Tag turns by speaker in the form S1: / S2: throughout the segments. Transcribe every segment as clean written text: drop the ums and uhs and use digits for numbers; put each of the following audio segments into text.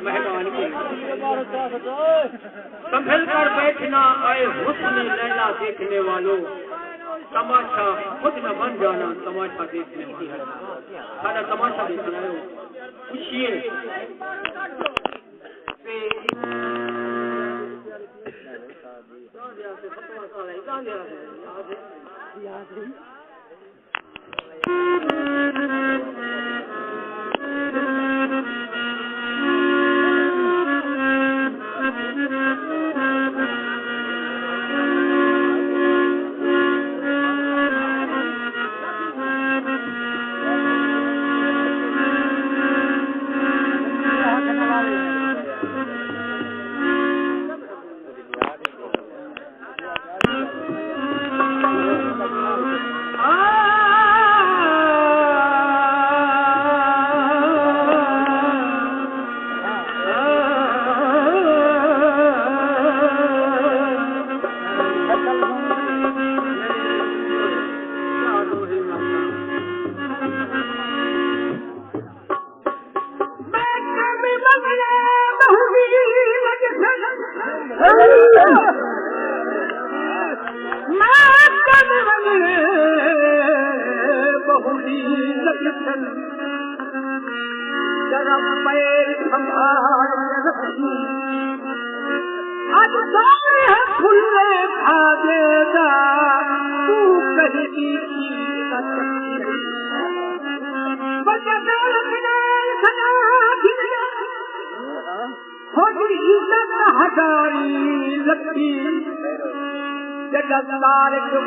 S1: मेहमान मेहमान संभल कर बैठना आए हुस्न लैला देखने वालों, तमाशा खुद न बन जाना तमाशा देखने वाला। सारा तमाशा देखना है, पूछिए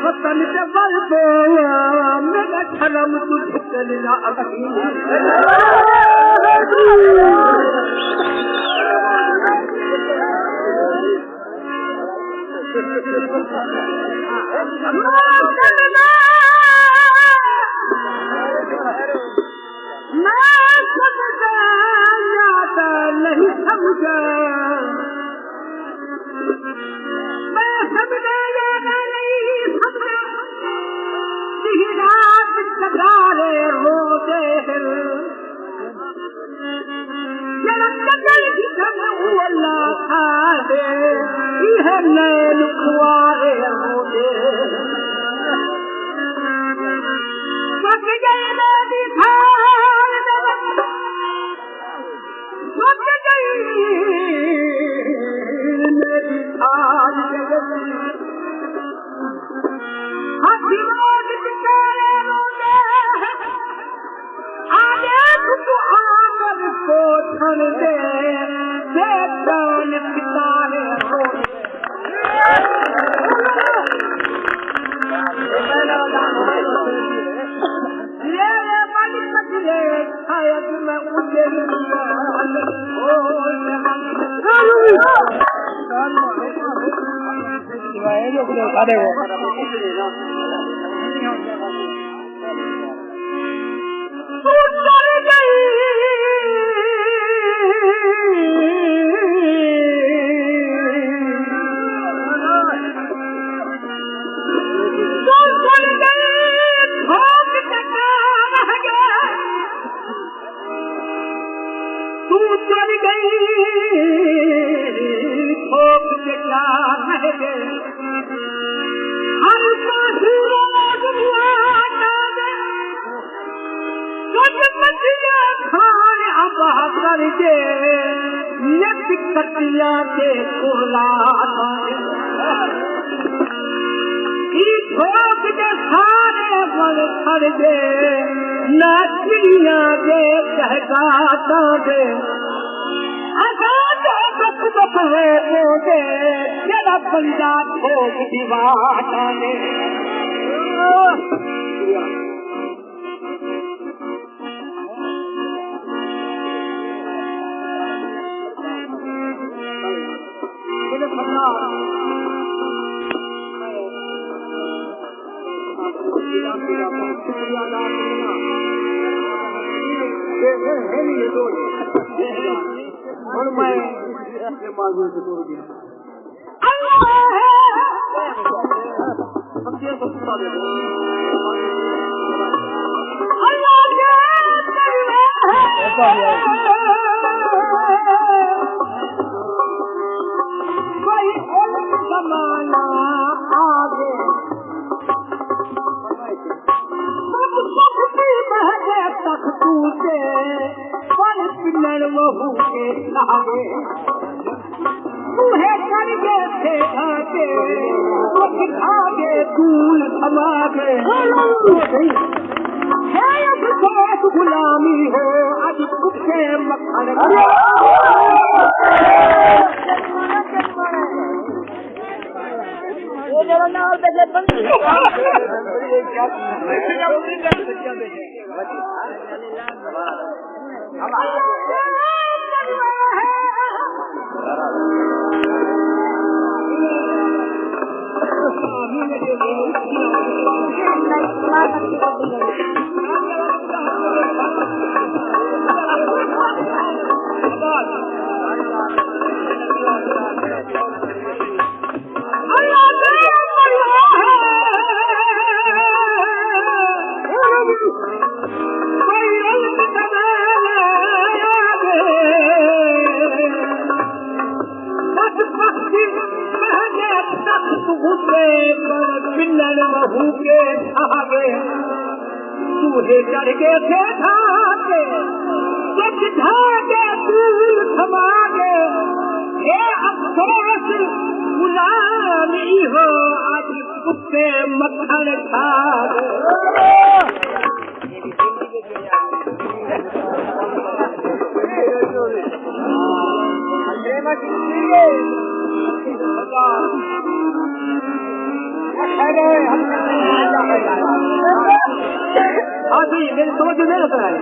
S1: वतन के बल मेरा धर्म नहीं समझा
S2: कोई जमाना आगे तख्तू से पर पिलर वहू के लागे मुहे करके थे आगे आगे दूल थमागे है अब गुलामी हो आज कुत्ते मक्खन ये जरा नाल पे चूहे चढ़ के थे धागे कुछ धागे दूर थमागे हे अफसोस गुलामी हो आज कुत्ते मक्खन खागे हाँ जी मेरी समझ में नहीं आता है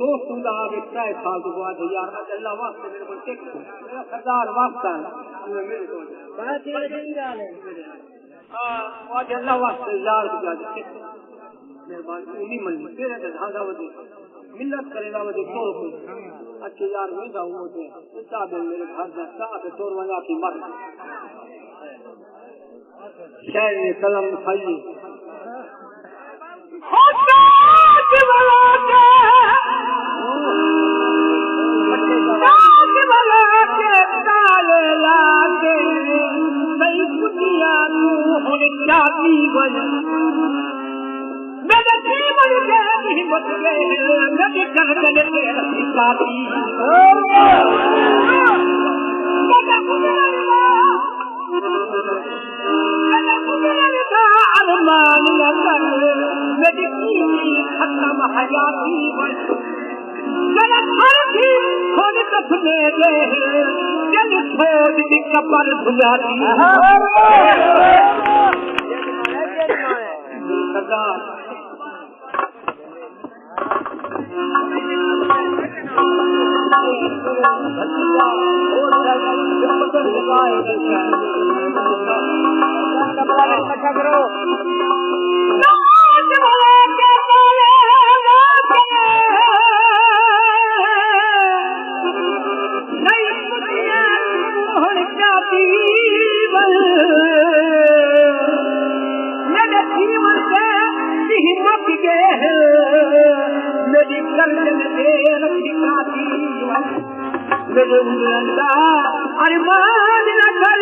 S2: दोस्त आगे 3 साल के बाद यार अल्लाह वास्ते मेरे को टेक मेरा सरदार वास्ता है आज अल्लाह वास्ते यार मेहरबानी उन्हीं मन तेरे धागा वजह मिन्नत करेगा वजह तोड़ को अच्छे यार नहीं जाऊँ मुझे साहब मेरे घर का साहब तोड़ वाला की मर शायद कलम खाइए कपड़ भुजाती करो अरमान नगर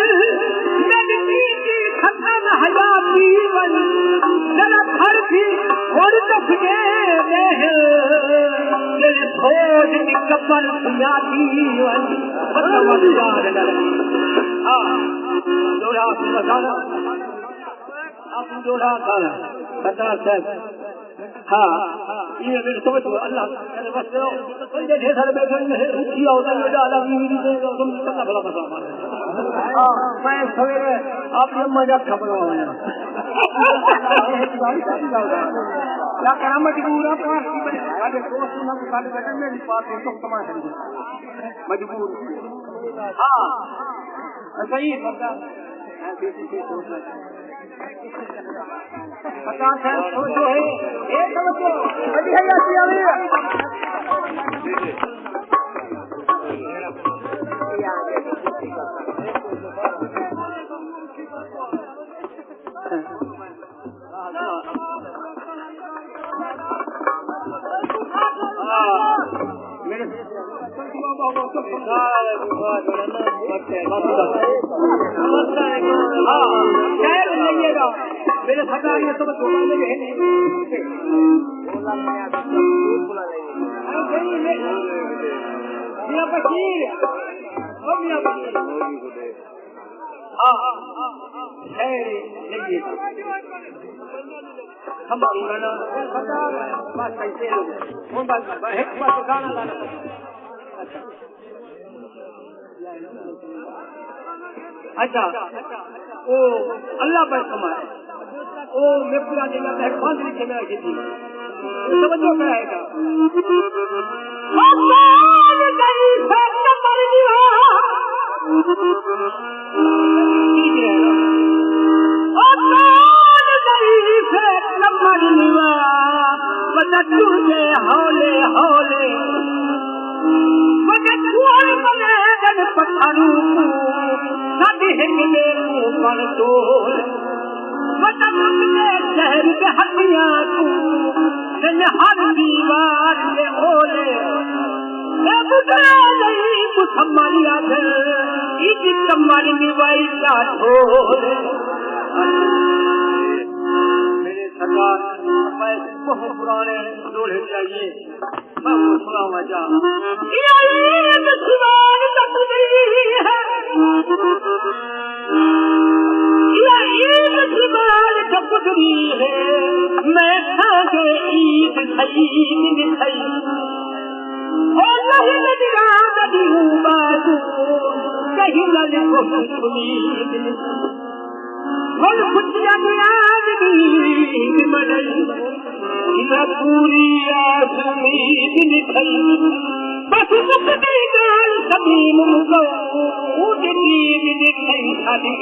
S2: नदी की खतन हयाती बन जरा घर भी और तफगे मेरे भोज की कपड़ बुनियादी बन जोड़ा गाना सरदार साहब हाँ ये मेरे समझ अल्लाह बस ढेर सारे बैठे उठी होता है तुम कितना भला मजा मैं सवेरे आप ये मजा खबर क्या करा मजबूर दोस्त मेरी बात तो समझ मजबूर हाँ सही पता है सोचो है ये समझो अभी है आती अभी मेरे मेरे सरकार में तो अच्छा ओ अल्लाह पर कमाए ओ मैं पूरा दिन में पांच लिखे में आगे थी समझो क्या आएगा हौले हौले पत्थरू नदी हिंगले पर तो शहर के हथिया हर दीवार से ओले मुसम्मरिया कमर निवाई का ढोल मेरे सरकार बहुत पुराने लोहे चाहिए मैं वो सुनाऊंगा जा मैं खागे ईद ईद थई और नहीं लगा नदी बाजू कहीं लगे और कुछ पूरी आसमीद थई बस मुक्ति गाल सभी मुझको उठती थई सारी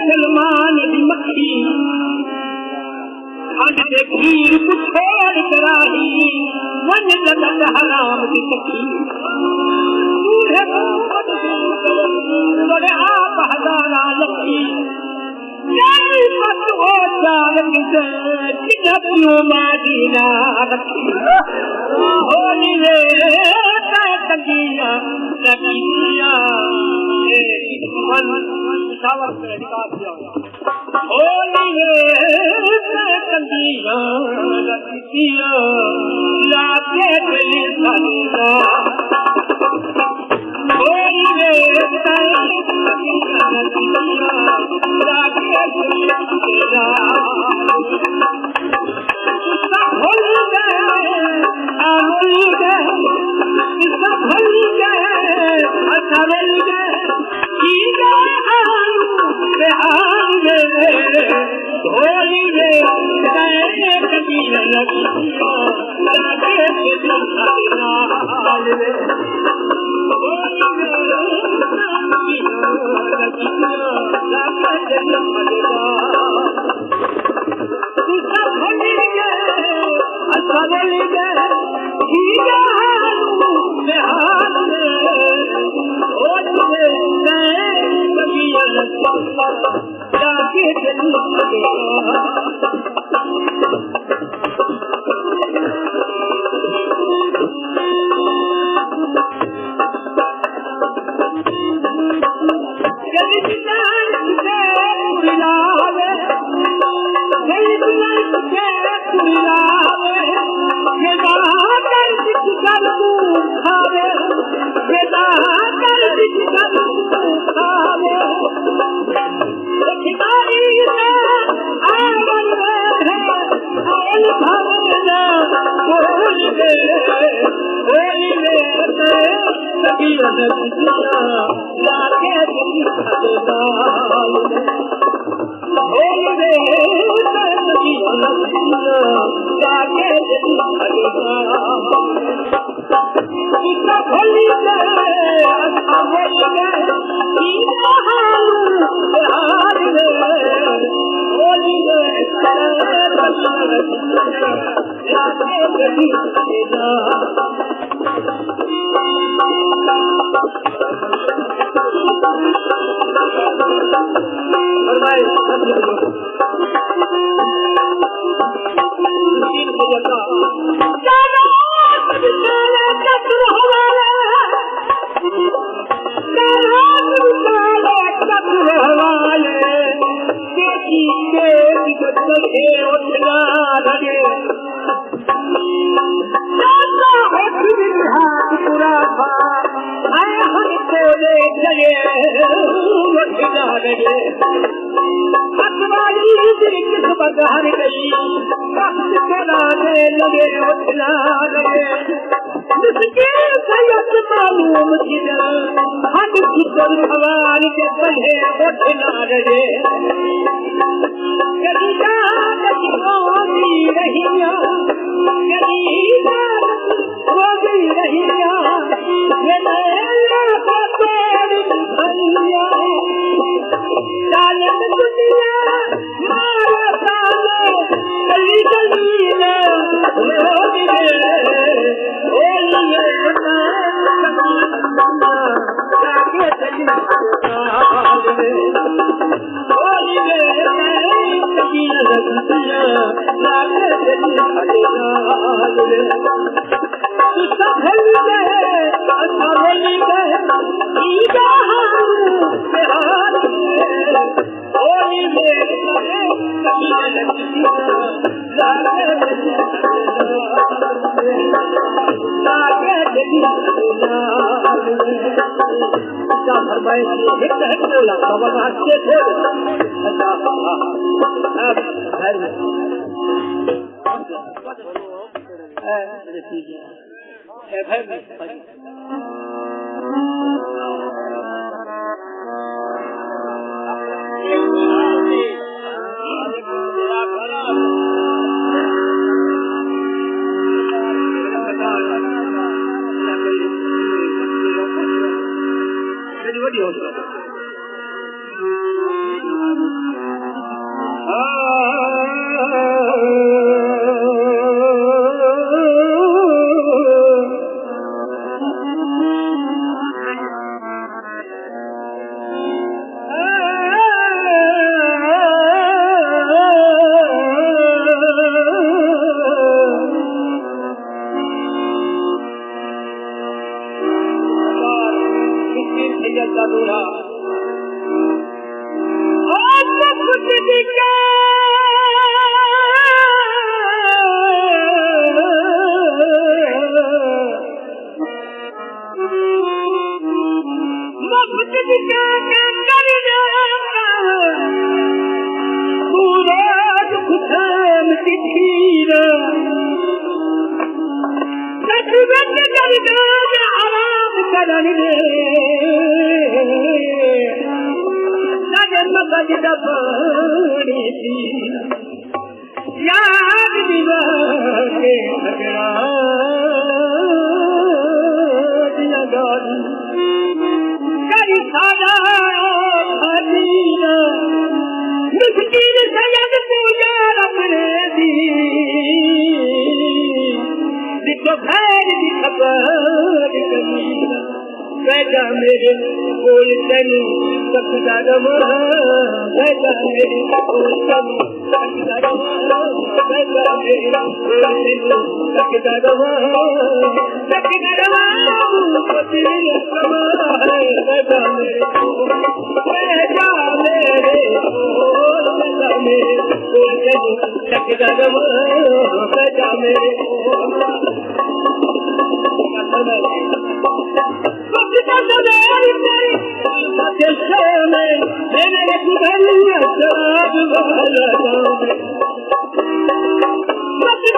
S2: सलमान की मक्खी खंड से खीर कुछोड़ कराही मन जगत हराम की सखी बड़े आप हजारा लखी मदीना रखी होली रे तकिया होली रे तकिया रखिया लागे दिली सदा होली रे तकिया रखिया लागे दिली सदा होली रे होली रे होली रे असरल रे होली रे कबीर लखिया लागे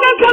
S3: Let's go.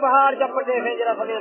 S2: पहाड़ जब देखे जरा सवेर